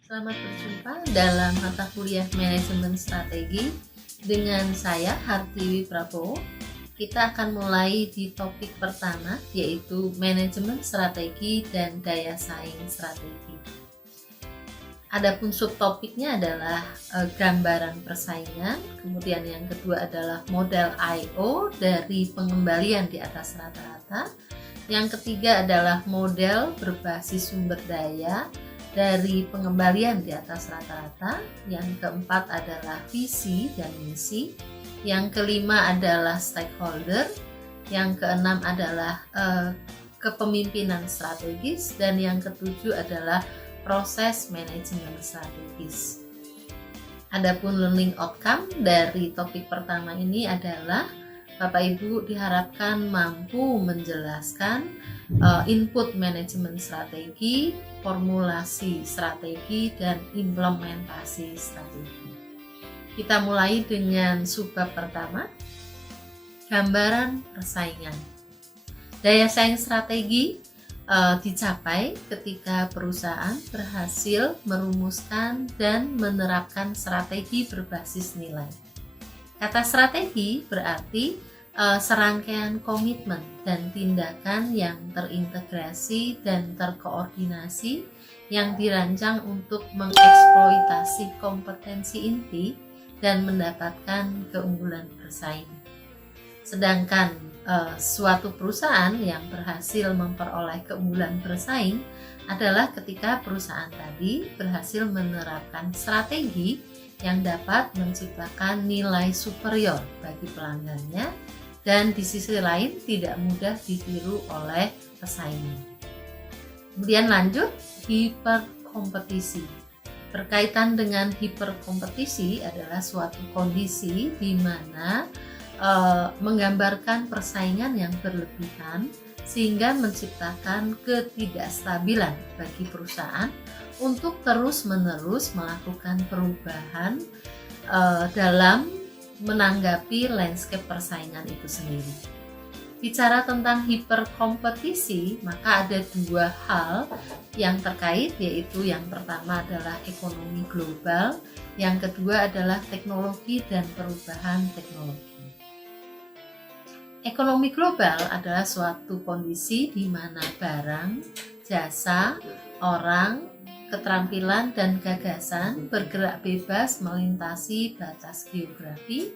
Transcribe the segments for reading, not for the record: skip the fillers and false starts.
Selamat berjumpa dalam mata kuliah Manajemen Strategi dengan saya Hartiwi Prabowo. Kita akan mulai di topik pertama, yaitu Manajemen Strategi dan Daya Saing Strategi. Adapun subtopiknya adalah gambaran persaingan, kemudian yang kedua adalah model I/O dari pengembalian di atas rata-rata, yang ketiga adalah model berbasis sumber daya dari pengembalian di atas rata-rata, yang keempat adalah visi dan misi, yang kelima adalah stakeholder, yang keenam adalah kepemimpinan strategis, dan yang ketujuh adalah proses manajemen strategis. Adapun learning outcome dari topik pertama ini adalah Bapak Ibu diharapkan mampu menjelaskan input manajemen strategi, formulasi strategi, dan implementasi strategi. Kita mulai dengan subbab pertama, gambaran persaingan. Daya saing strategi dicapai ketika perusahaan berhasil merumuskan dan menerapkan strategi berbasis nilai. Kata strategi berarti serangkaian komitmen dan tindakan yang terintegrasi dan terkoordinasi yang dirancang untuk mengeksploitasi kompetensi inti dan mendapatkan keunggulan bersaing. Sedangkan suatu perusahaan yang berhasil memperoleh keunggulan bersaing adalah ketika perusahaan tadi berhasil menerapkan strategi yang dapat menciptakan nilai superior bagi pelanggannya dan di sisi lain tidak mudah ditiru oleh pesaingnya. Kemudian lanjut, hiperkompetisi. Berkaitan dengan hiperkompetisi adalah suatu kondisi di mana menggambarkan persaingan yang berlebihan sehingga menciptakan ketidakstabilan bagi perusahaan untuk terus-menerus melakukan perubahan dalam menanggapi landscape persaingan itu sendiri. Bicara tentang hiperkompetisi, maka ada dua hal yang terkait, yaitu yang pertama adalah ekonomi global, yang kedua adalah teknologi dan perubahan teknologi. Ekonomi global adalah suatu kondisi di mana barang, jasa, orang, keterampilan, dan gagasan bergerak bebas melintasi batas geografi.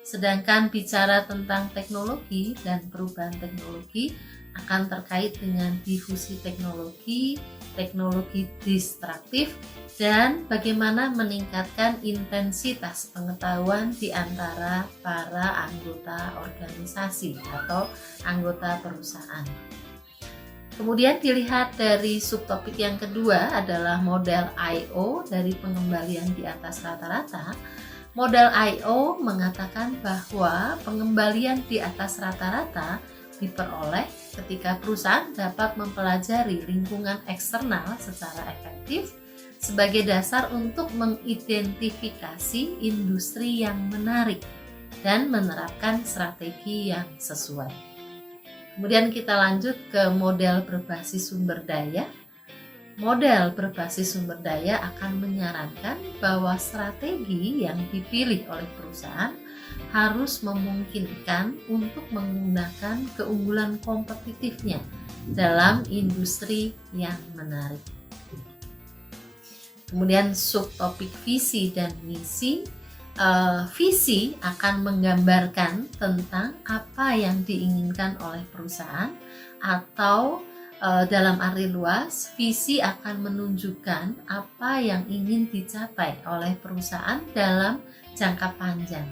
Sedangkan bicara tentang teknologi dan perubahan teknologi akan terkait dengan difusi teknologi, teknologi distraktif, dan bagaimana meningkatkan intensitas pengetahuan di antara para anggota organisasi atau anggota perusahaan. Kemudian dilihat dari subtopik yang kedua adalah model I/O dari pengembalian di atas rata-rata. Model I/O mengatakan bahwa pengembalian di atas rata-rata diperoleh ketika perusahaan dapat mempelajari lingkungan eksternal secara efektif sebagai dasar untuk mengidentifikasi industri yang menarik dan menerapkan strategi yang sesuai. Kemudian kita lanjut ke model berbasis sumber daya. Model berbasis sumber daya akan menyarankan bahwa strategi yang dipilih oleh perusahaan harus memungkinkan untuk menggunakan keunggulan kompetitifnya dalam industri yang menarik. Kemudian subtopik visi dan misi. Visi akan menggambarkan tentang apa yang diinginkan oleh perusahaan atau dalam arti luas, visi akan menunjukkan apa yang ingin dicapai oleh perusahaan dalam jangka panjang.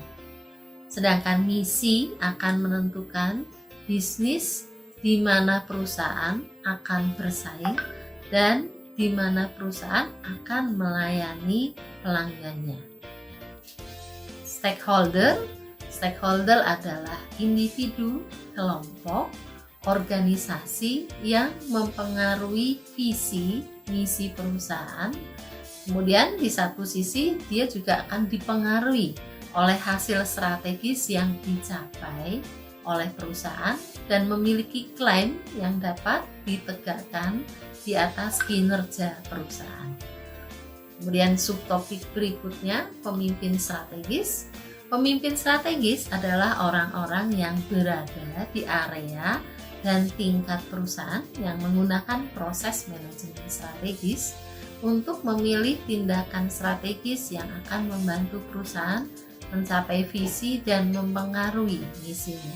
Sedangkan misi akan menentukan bisnis di mana perusahaan akan bersaing dan di mana perusahaan akan melayani pelanggannya. Stakeholder adalah individu, kelompok, organisasi yang mempengaruhi visi, misi perusahaan. Kemudian di satu sisi dia juga akan dipengaruhi oleh hasil strategis yang dicapai oleh perusahaan dan memiliki klaim yang dapat ditegakkan di atas kinerja perusahaan. Kemudian subtopik berikutnya, pemimpin strategis. Pemimpin strategis adalah orang-orang yang berada di area dan tingkat perusahaan yang menggunakan proses manajemen strategis untuk memilih tindakan strategis yang akan membantu perusahaan mencapai visi dan mempengaruhi misinya.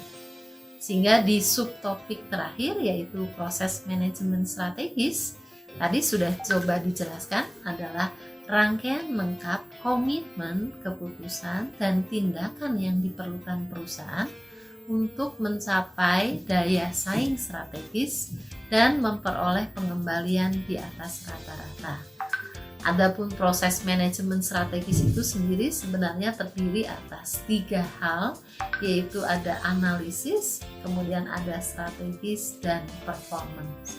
Sehingga di subtopik terakhir, yaitu proses manajemen strategis, tadi sudah coba dijelaskan adalah rangkaian lengkap komitmen, keputusan, dan tindakan yang diperlukan perusahaan untuk mencapai daya saing strategis dan memperoleh pengembalian di atas rata-rata. Adapun proses manajemen strategis itu sendiri sebenarnya terdiri atas 3 hal, yaitu ada analisis, kemudian ada strategis, dan performance,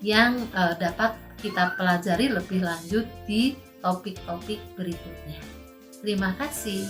yang dapat kita pelajari lebih lanjut di topik-topik berikutnya. Terima kasih.